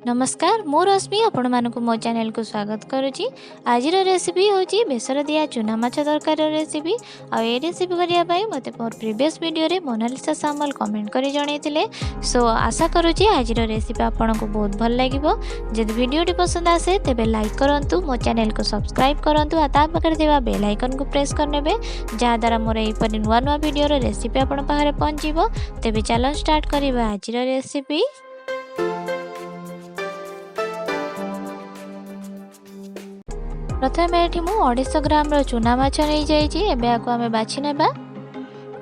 नमस्कार मो रश्मि आपण मानक मो चैनल को स्वागत करुच्ची। आज रेसिपी हूँ बेसर दिया चूना माछ तरकारी रेसिपी। ये रेसिपी करने मत मोर प्रीवियस वीडियो रे मोनालिसा सामल कमेंट कर जनइले। सो आशा करुच्ची आज रेसिपी आपन को बहुत भल लगे। जब वीडियोटी पसंद आसे तेबे लाइक करंतु, मो चैनल को सब्सक्राइब करंतु, आ पाखे देवा बेल आइकन को प्रेस करने जहाँद्वारा मोर यहपरि नुआ नुआ वीडियो रेसिपी आपण पाखे पहुँचो। तेबे चलो स्टार्ट करवा आज रेसिपी। प्रथम ये मुझे 250 ग्राम चूना माछ नहीं जाइए। आम बाछि नेबा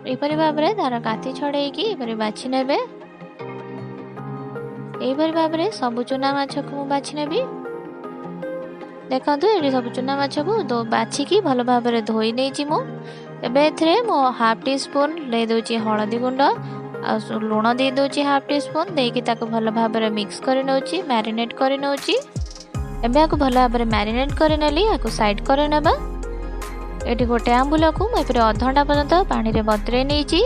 एपरि भाव में तार काति छड़े बाछि नेबे। एपरि भाव में सब चूना माछ को बाछि नेबी। देखो ये सब चूना माछ को बाछिकी भल भाव में धोई नहीं मुझे मो हाफ टी स्पून ले दूची हलदी गुंड आ लुण दे दूची हाफ टी स्पून देकी ताको भल भाव में मिक्स कर नौची मैरिनेट कर नौची। एबे आको भल भाव में मैरिनेट कर नेली आको साइड कर नेबा। एठी गोटे आंबुल को मुझे अध घंटा पर्यंत पानी रे बतरे नहींची।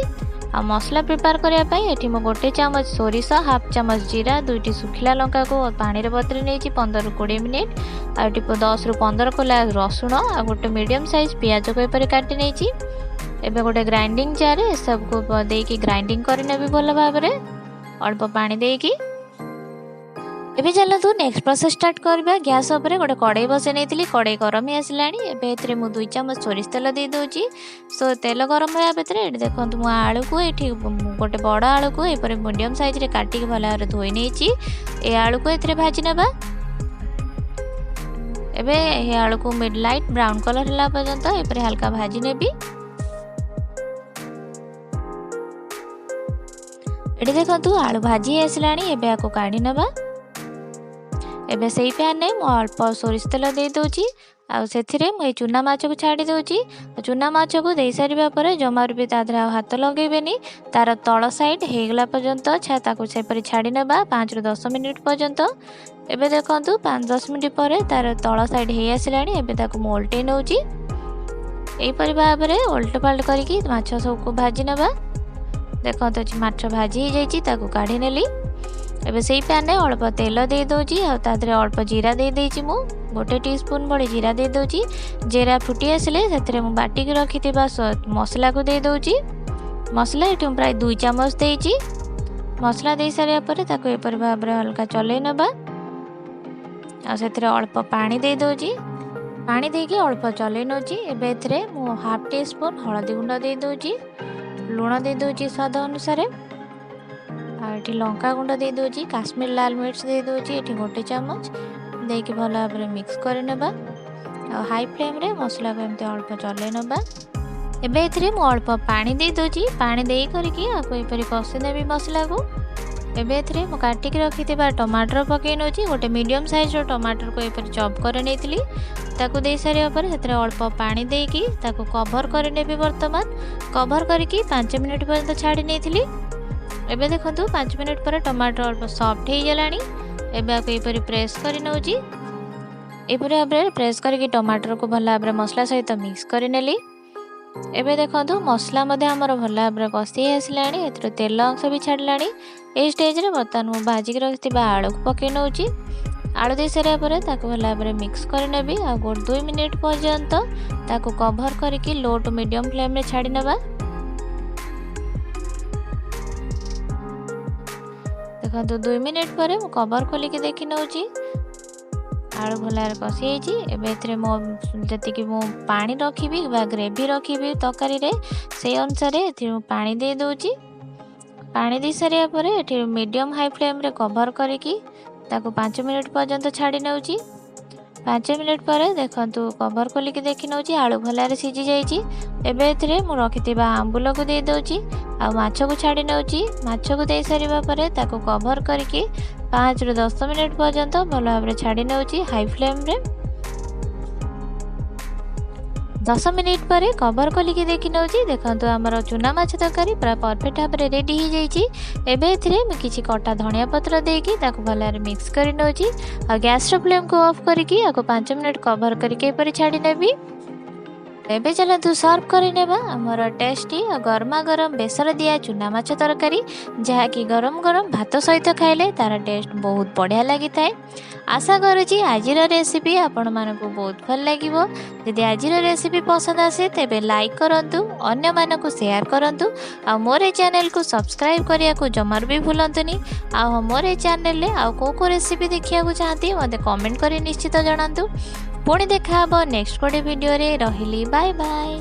आ मसला प्रिपेयर करने पाई एठी मो गोटे चामच सोरिष, हाफ चामच जीरा, 2टी सुखिला लंका को पानी रे बतरे नहींची 15 ରୁ 20 मिनिट। आ एठी 10 ରୁ 15 कोला रसुण आ गोटे मीडियम साइज प्याज को एपरे काटी नहींची। एबे गोटे ग्राइंडिंग जार ए सब को देकी ग्राइंडिंग कर नेबी भल भाव में अल्प पानी देकी। एबे चलतु नेक्स्ट प्रोसेस स्टार्ट करबा। गैस ऊपर गोटे कड़ाई बसई नहीं, कड़ाई गरम ही आसलानी। एबे मु 2 चामच सोरिष तेल दे दूची। सो तेल गरम होया भितर देखो मु आलू को एठी गोटे बड़ आलू को एपर मीडियम साइज रे काटिक भल भाव धोई नहींची। ए आलू को एथरे भाजी नेबा। एबे ए आलू को मिड लाइट ब्राउन कलर हला पर्यंत एपर हल्का भाजी नेबी। एठी देखो आलू भाजी आसलानी। एबे आको काढी नेबा। एबे से पैन में मु अल्प सोरिष तेल दे दूची। मुझे चूना माछ को छाड़ी दूची। चूना माछ को दे सारा पर जमार भी तादर हाथ लगेबेनी। तार तल साइड होगला पर्यंत से छाड़ी नेबा 5 ରୁ 10 मिनिट पर्यंत। एबे देखंतु 5-10 मिनिट पर तार तल साइड हो आसलानी। एबे ताको मु उल्टे नौची। एपरि भाव में उल्ट पाल्ट करके माछ सब को भाजी नेबा। देखंतु माछ भाजी हो जाइए ताको काढ़ी नेली। एबे से पैन में अल्प तेल दे दूची। अल्प जीरा दे देची मु गोटे टीस्पून बड़ी जीरा दे दूची। जीरा फुटी आसिले से बाटिक रखी मसला को दे दूची। मसला ये प्राय 2 चामच देची। मसला दे सारा पर ताको एपर भाव में हल्का चलै नबा। अल्प पानी दे दूची। पानी देकी अल्प चलै नौची। एबे एथरे मु हाफ टी स्पून हलदी गुंड दे दूची, लुण दे दूची स्वाद अनुसार। ये लंका गुंड दे दूची, काश्मीर लाल मिर्च दे दूची ये गोटे चामच देकी भल भाव में मिक्स कर नेबा। हाई फ्लेम रे मसला को एमती अल्प चलै नबा। एबे एथरे मु अल्प पानी दे दूची। पानी दे करके आको एपरि कषि नेबी मसला को। एबे एथरे मु काटिक रखिथिबा टमाटर पके नौची। गोटे मीडियम साइज रो टमाटर को एपरि चॉप कर नेथिली। ताको दे सारिया पर सेतरे अल्प पानी देकी ताको कवर कर नेबी। वर्तमान कवर करके 5 मिनिट पर्यंत छाड़ी नेथिली। एबे देखंतु 5 मिनिट पर टमाटर अल्प सॉफ्ट हो गलानी। एबे आको एपरि प्रेस कर नौची। एपरि भाव प्रेस करके टमाटर को भल भाव मसला सहित मिक्स कर नेली। एबे देखंतु मसला मध्य हमर भल भाव कषि आसलानी। एथरो तेल अंश भी छाड़लानी। ए स्टेज रे बर्तमान मु भाजी रखिथिबा आलू को पके नौची। आलू दे सारा पर ताको भल भाव मिक्स कर नेबी। आ 2 मिनिट पर्यंत ताको कवर करके लो टू मीडियम फ्लेम में छाड़ी नेबा। देखो 2 मिनिट पर मु कवर खोलिक देखी नौची। आलू भल कषि होइची। एबे एथरे मो जतिकि मु पानी रखिबी बा ग्रेवी रखिबी तरकारी रे से अनुसार एथरे पानी दे दूची। पानी दे सारिया पर एठी मीडियम हाई फ्लेम रे कवर करके ताको 5 मिनिट पर्यंत छाड़ी नौची। 5 मिनिट पर देखंतु कवर खोलिक देखी नौची आलू भल सीझी जाइची। एबे एथरे मु रखिथिबा आंबुल को दे दूची। आ माछ को छाड़ी नौची। माछ को दे सारिबा पर ताको कवर करके 5 ରୁ 10 मिनिट पर्यंत भल भाव में छाड़ी नौची हाई फ्लेम रे। 10 मिनिट पर कवर खोलिकी देखी नौची। देखंतु हमर चूना माछ तरकारी पूरा परफेक्ट भाव में रेडी हो जाइए। एबे एथरे मैं किछि कटा धनिया पत्र देकी ताको भल भाव मिक्स कर नौची। आ गैस रो फ्लेम को ऑफ करके आको 5 मिनिट कवर करके एपर छाड़ी नेबी। ଏବେ चलतु सर्व କରିନେବା ଆମର ଟେଷ୍ଟି ଆଉ ଗରମା ଗରମ ବେସର ଦିଆ ଚୁନା ମାଛ ତରକାରୀ, ଯାହାକି ଗରମ ଗରମ ଭାତ ସହିତ ଖାଇଲେ ତାର ଟେଷ୍ଟ ବହୁତ ବଢ଼ିଆ ଲାଗିଥାଏ। ଆଶା କରୁଛି ଆଜିର ରେସିପି ଆପଣମାନଙ୍କୁ ବହୁତ ଭଲ ଲାଗିବ। ଯଦି ଆଜିର ରେସିପି ପସନ୍ଦ ଆସେ ତେବେ ଲାଇକ୍ କରନ୍ତୁ, ଅନ୍ୟମାନଙ୍କୁ ସେୟାର କରନ୍ତୁ, ଆଉ ମୋର ଏ ଚ୍ୟାନେଲକୁ ସବସ୍କ୍ରାଇବ୍ କରିବାକୁ ଜମାରୁ ବି ଭୁଲନ୍ତୁନି। ଆଉ ମୋର ଏ ଚ୍ୟାନେଲରେ ଆଉ କେଉଁ ରେସିପି ଦେଖିବାକୁ ଚାହାନ୍ତି ମୋତେ କମେଣ୍ଟ କରି ନିଶ୍ଚିତ ଜଣାନ୍ତୁ। ପୁଣି ଦେଖାହବ ନେକ୍ସଟ ଗୋଟେ ଭିଡ଼ିଓରେ। ରହିଲି, ବାଏ ବାଏ।